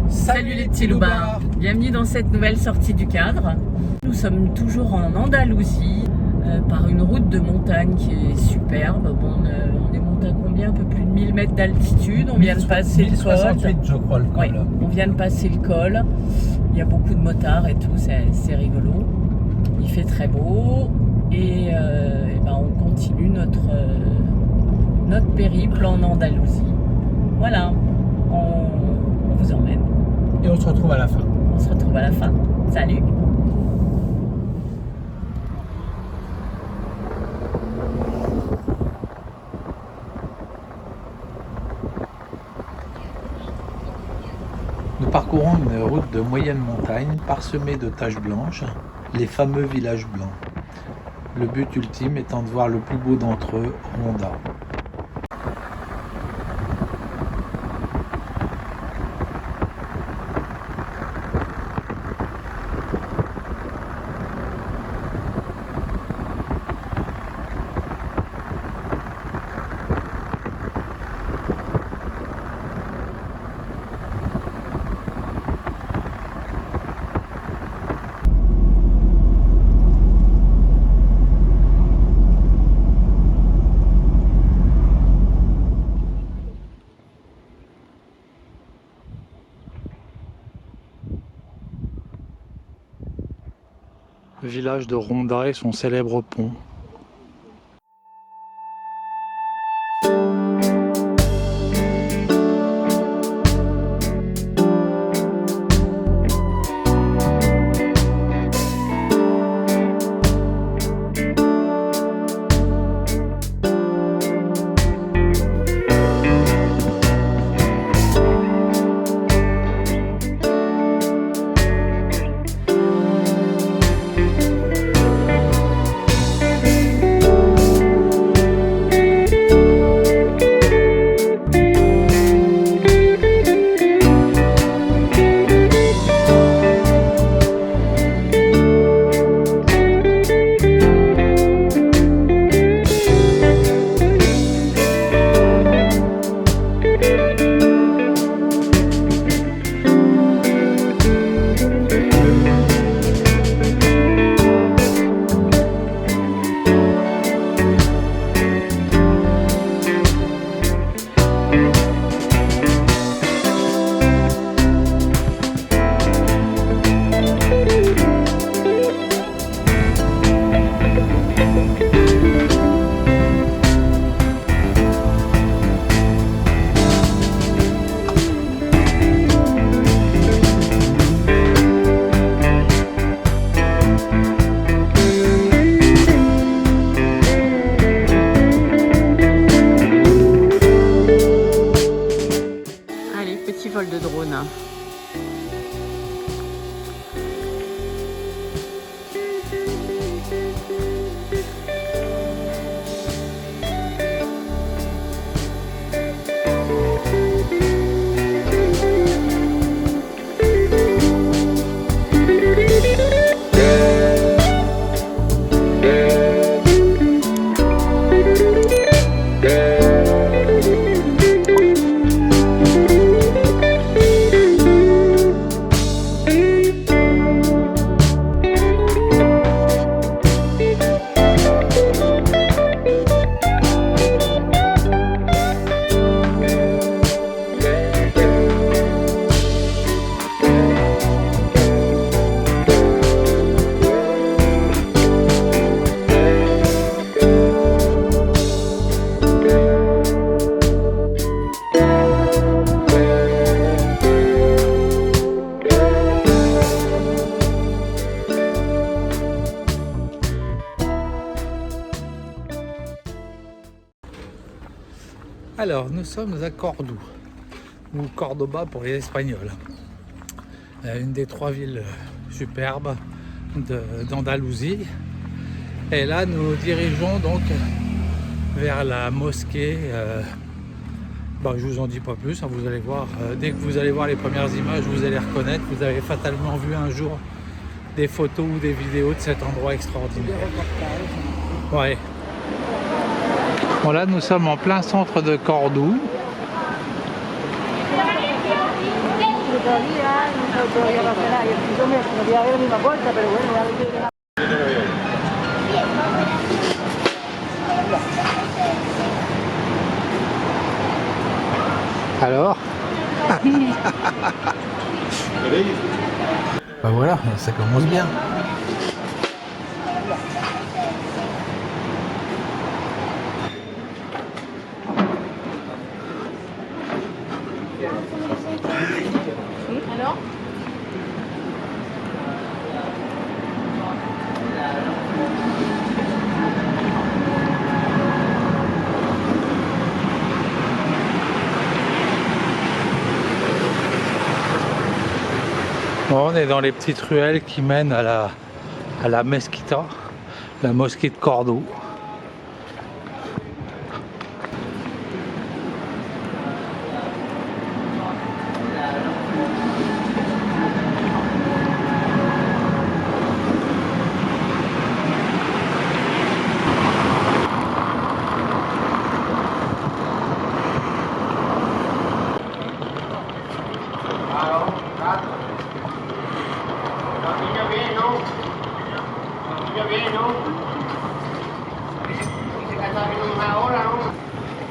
Salut les petits loupards, bienvenue dans cette nouvelle sortie du cadre. Nous sommes toujours en Andalousie par une route de montagne qui est superbe. Bon, on est monté à combien? Un peu plus de 1000 mètres d'altitude. On vient de passer le col. 1068 je crois le col. Ouais, on vient de passer le col. Il y a beaucoup de motards et tout, c'est rigolo. Il fait très beau et ben on continue notre périple en Andalousie. Voilà, on vous emmène. Et on se retrouve à la fin. On se retrouve à la fin. Salut! Nous parcourons une route de moyenne montagne parsemée de taches blanches, les fameux villages blancs. Le but ultime étant de voir le plus beau d'entre eux, Ronda. Le village de Ronda et son célèbre pont. Vol de drone. Alors, nous sommes à Cordoue, ou Cordoba pour les Espagnols. Une des trois villes superbe d'Andalousie. Et là, nous nous dirigeons donc vers la mosquée. Je vous en dis pas plus, hein, vous allez voir. Dès que vous allez voir les premières images, vous allez reconnaître. Vous avez fatalement vu un jour des photos ou des vidéos de cet endroit extraordinaire. Ouais. Bon, là, nous sommes en plein centre de Cordoue. Alors voilà, ça commence bien. Alors Bon, on est dans les petites ruelles qui mènent à la Mesquita, la mosquée de Cordoue.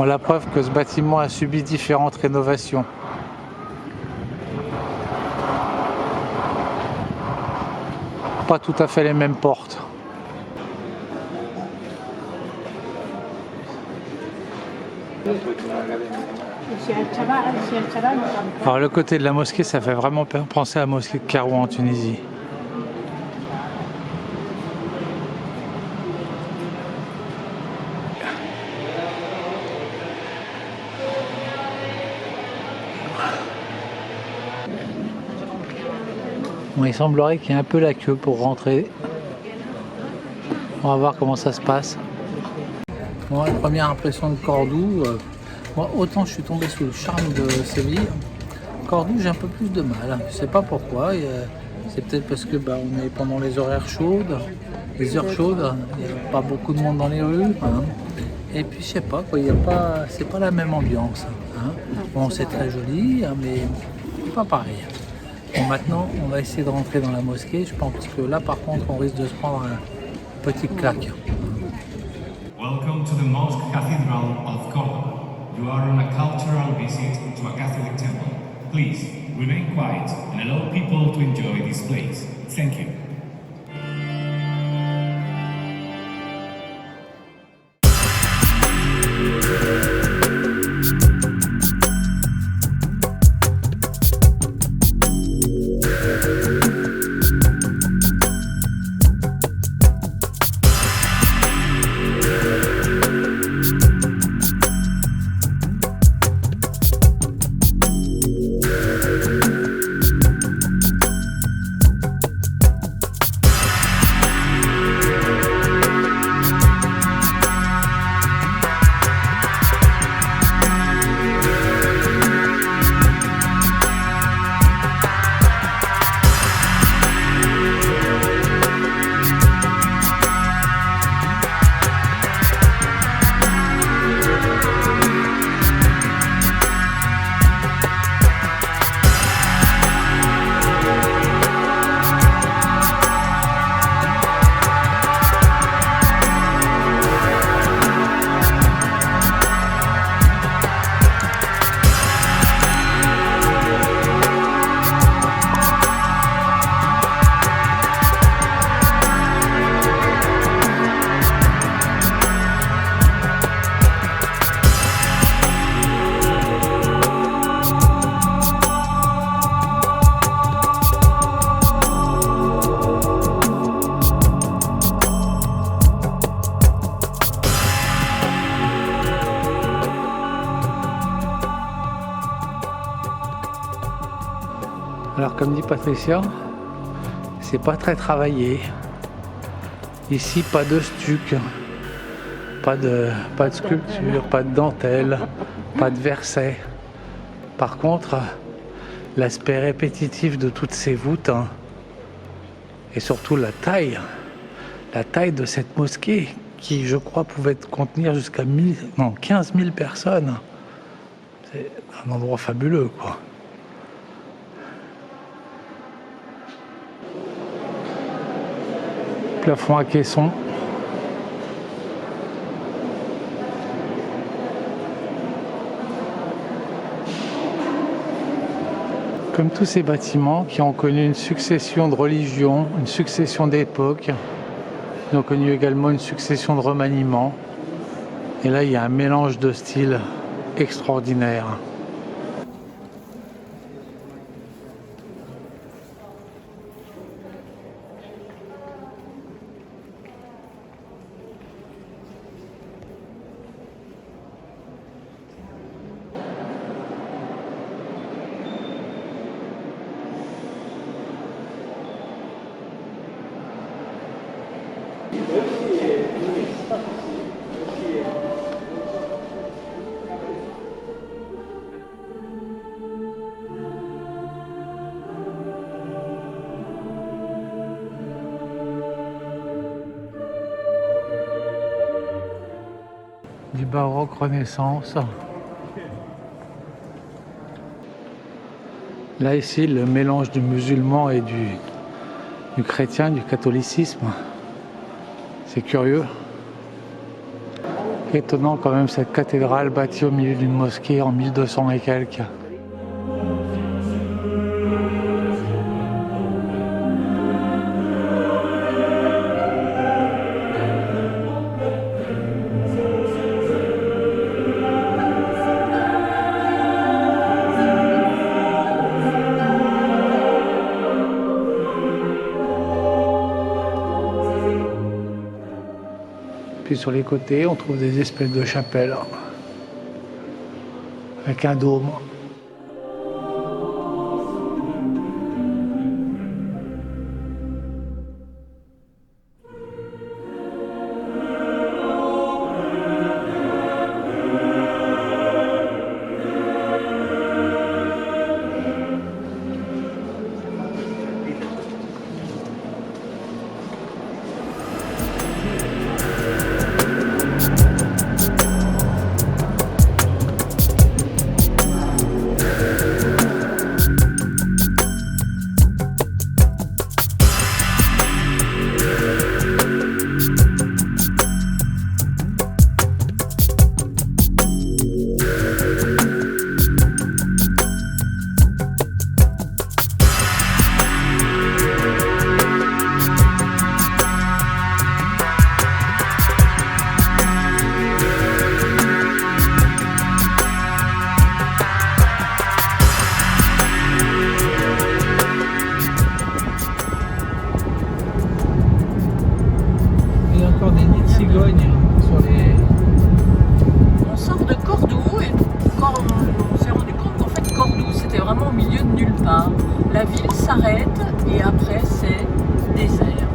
On a la preuve que ce bâtiment a subi différentes rénovations. Pas tout à fait les mêmes portes. Alors le côté de la mosquée, ça fait vraiment penser à la mosquée de Kairouan en Tunisie. Bon, il semblerait qu'il y ait un peu la queue pour rentrer. On va voir comment ça se passe. Bon, la première impression de Cordoue, moi, autant je suis tombé sous le charme de Séville, Cordoue j'ai un peu plus de mal. Je sais pas pourquoi. C'est peut-être parce que on est pendant les horaires chaudes, les heures chaudes. Il n'y a pas beaucoup de monde dans les rues. Hein. Et puis je sais pas quoi. C'est pas la même ambiance. Hein. Bon, c'est très joli, hein, mais c'est pas pareil. Bon, maintenant, on va essayer de rentrer dans la mosquée. Je pense que là, par contre, on risque de se prendre un petit claque. Welcome to the Mosque Cathedral of Cordoba. You are on a cultural visit to a Catholic temple. Please remain quiet and allow people to enjoy this place. Thank you. Alors comme dit Patricia, c'est pas très travaillé. Ici, pas de stuc, pas de sculpture, pas de dentelle, pas de verset. Par contre, l'aspect répétitif de toutes ces voûtes, hein, et surtout la taille de cette mosquée qui, je crois, pouvait contenir jusqu'à 15 000 personnes. C'est un endroit fabuleux, quoi. Plafond à caisson. Comme tous ces bâtiments qui ont connu une succession de religions, une succession d'époques, ils ont connu également une succession de remaniements. Et là, il y a un mélange de styles extraordinaire. Du baroque renaissance. Là ici, le mélange du musulman et du chrétien, du catholicisme. C'est curieux. Étonnant quand même cette cathédrale bâtie au milieu d'une mosquée en 1200 et quelques. Puis sur les côtés, on trouve des espèces de chapelles avec un dôme. On sort de Cordoue et on s'est rendu compte qu'en fait Cordoue c'était vraiment au milieu de nulle part. La ville s'arrête et après c'est désert.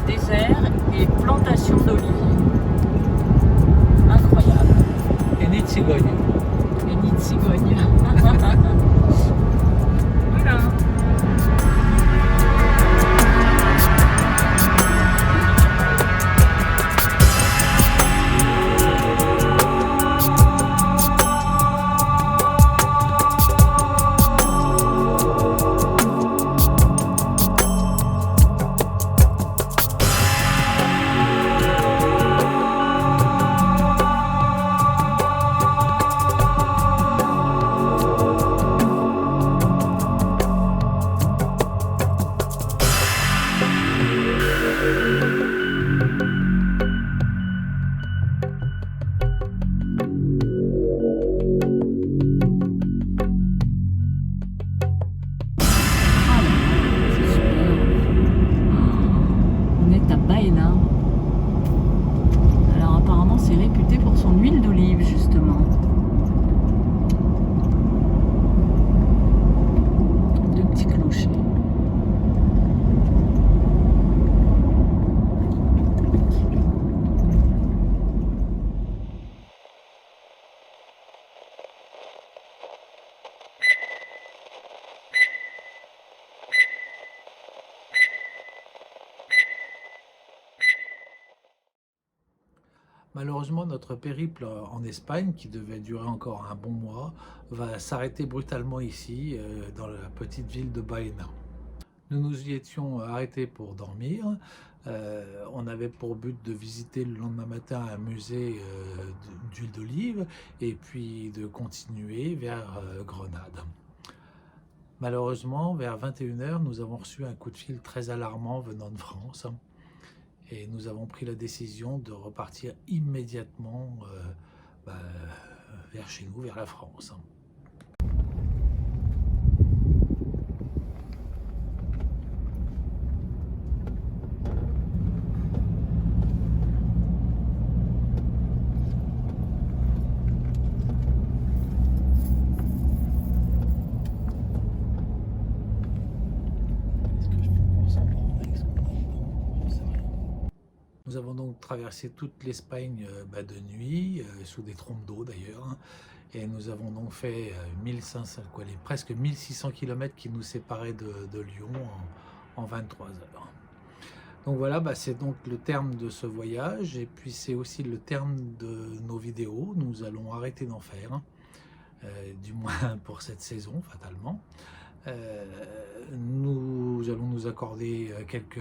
Désert et plantation d'oliviers. Incroyable. Et nid de cigogne. Et nid de cigogne. Voilà. Malheureusement, notre périple en Espagne, qui devait durer encore un bon mois, va s'arrêter brutalement ici, dans la petite ville de Baena. Nous nous y étions arrêtés pour dormir. On avait pour but de visiter le lendemain matin un musée d'huile d'olive et puis de continuer vers Grenade. Malheureusement, vers 21h, nous avons reçu un coup de fil très alarmant venant de France et nous avons pris la décision de repartir immédiatement vers chez nous, vers la France. Nous avons donc traversé toute l'Espagne de nuit, sous des trompes d'eau d'ailleurs, hein, et nous avons donc fait 1500, presque 1600 km qui nous séparaient de Lyon en 23 heures. Donc voilà, c'est donc le terme de ce voyage, et puis c'est aussi le terme de nos vidéos. Nous allons arrêter d'en faire, hein, du moins pour cette saison, fatalement. Nous allons nous accorder quelques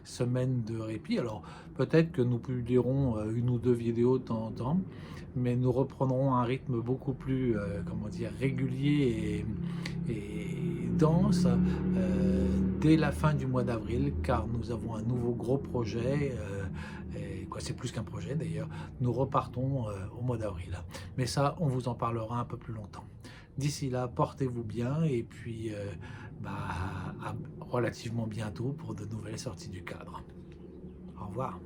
semaines de répit. Alors peut-être que nous publierons une ou deux vidéos de temps en temps, mais nous reprendrons un rythme beaucoup plus régulier et dense dès la fin du mois d'avril, car nous avons un nouveau gros projet. C'est plus qu'un projet d'ailleurs. Nous repartons au mois d'avril, mais ça on vous en parlera un peu plus longtemps. D'ici là, portez-vous bien et puis à relativement bientôt pour de nouvelles sorties du cadre. Au revoir.